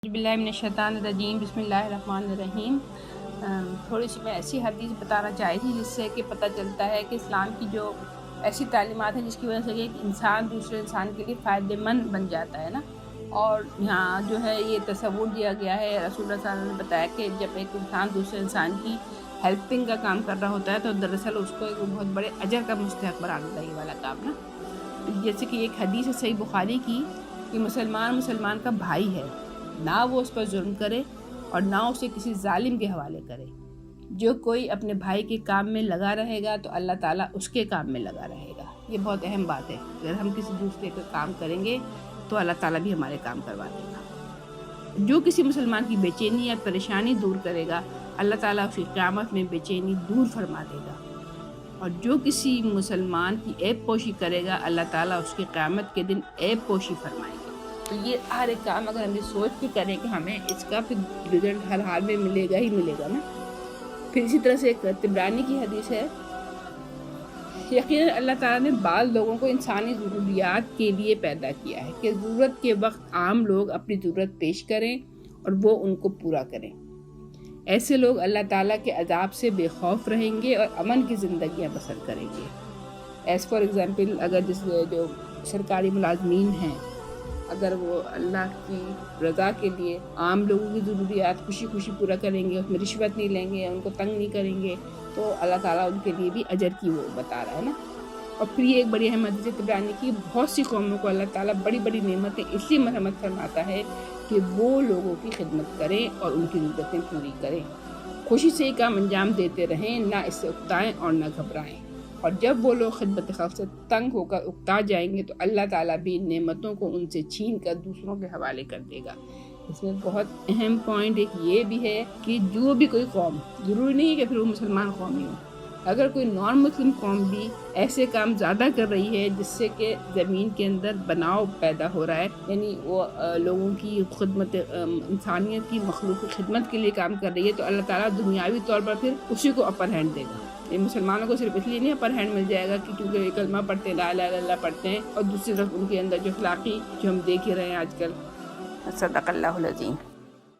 باللہ من الشیطان الرجیم بسم اللہ الرحمن الرحیم۔ تھوڑی سی میں ایسی حدیث بتانا چاہی تھی جس سے کہ پتہ چلتا ہے کہ اسلام کی جو ایسی تعلیمات ہیں جس کی وجہ سے ایک انسان دوسرے انسان کے لیے فائدہ مند بن جاتا ہے نا۔ اور یہاں جو ہے یہ تصور دیا گیا ہے، رسول اللہ صلی اللہ علیہ وسلم نے بتایا کہ جب ایک انسان دوسرے انسان کی ہیلپنگ کا کام کر رہا ہوتا ہے تو دراصل اس کو ایک بہت بڑے اجر کا مستحق قرار دیتا ہے یہ والا کام نا۔ جیسے کہ ایک حدیث ہے صحیح بخاری کی کہ مسلمان کا بھائی ہے، نہ وہ اس پر ظلم کرے اور نہ اسے کسی ظالم کے حوالے کرے۔ جو کوئی اپنے بھائی کے کام میں لگا رہے گا تو اللہ تعالیٰ اس کے کام میں لگا رہے گا۔ یہ بہت اہم بات ہے، اگر ہم کسی دوسرے کا کام کریں گے تو اللہ تعالیٰ بھی ہمارے کام کروا دے گا۔ جو کسی مسلمان کی بے چینی یا پریشانی دور کرے گا اللہ تعالیٰ اس کی قیامت میں بے چینی دور فرما دے گا، اور جو کسی مسلمان کی عیب پوشی کرے گا اللہ تعالیٰ اس کی قیامت کے دن عیب پوشی فرمائے گا۔ تو یہ ہر ایک کام اگر ہم یہ سوچ کے کریں کہ ہمیں اس کا پھر رزلٹ ہر حال میں ملے گا ہی ملے گا نا۔ پھر اسی طرح سے ایک طبرانی کی حدیث ہے، یقیناً اللہ تعالیٰ نے بعض لوگوں کو انسانی ضروریات کے لیے پیدا کیا ہے کہ ضرورت کے وقت عام لوگ اپنی ضرورت پیش کریں اور وہ ان کو پورا کریں۔ ایسے لوگ اللہ تعالیٰ کے عذاب سے بے خوف رہیں گے اور امن کی زندگیاں بسر کریں گے۔ ایز فار ایگزامپل، اگر جو سرکاری ملازمین ہیں، اگر وہ اللہ کی رضا کے لیے عام لوگوں کی ضروریات خوشی خوشی پورا کریں گے، اس میں رشوت نہیں لیں گے، ان کو تنگ نہیں کریں گے، تو اللہ تعالیٰ ان کے لیے بھی اجر کی وہ بتا رہا ہے نا۔ اور پھر یہ ایک بڑی اہم حدیث طبرانی کی، بہت سی قوموں کو اللہ تعالیٰ بڑی بڑی نعمتیں اس لیے مرحمت فرماتا ہے کہ وہ لوگوں کی خدمت کریں اور ان کی ضرورتیں پوری کریں، خوشی سے یہ کام انجام دیتے رہیں، نہ اس سے اکتائیں اور نہ گھبرائیں۔ اور جب وہ لوگ خدمت خلق سے تنگ ہو کر اکتا جائیں گے تو اللہ تعالیٰ بھی نعمتوں کو ان سے چھین کر دوسروں کے حوالے کر دے گا۔ اس میں بہت اہم پوائنٹ ایک یہ بھی ہے کہ جو بھی کوئی قوم، ضروری نہیں ہے کہ پھر وہ مسلمان قوم ہی ہو، اگر کوئی نان مسلم قوم بھی ایسے کام زیادہ کر رہی ہے جس سے کہ زمین کے اندر بناؤ پیدا ہو رہا ہے، یعنی وہ لوگوں کی خدمت، انسانیت کی مخلوق کی خدمت کے لیے کام کر رہی ہے، تو اللہ تعالیٰ دنیاوی طور پر پھر اسی کو اپر ہینڈ دے گا۔ یہ مسلمانوں کو صرف اس لیے نہیں اپر ہینڈ مل جائے گا کہ کیونکہ یہ کلمہ پڑھتے ہیں، لا الہ الا اللہ پڑھتے ہیں، اور دوسری طرف ان کے اندر جو اخلاقی جو ہم دیکھ ہی رہے ہیں آج کل۔ صدق اللہ العظیم۔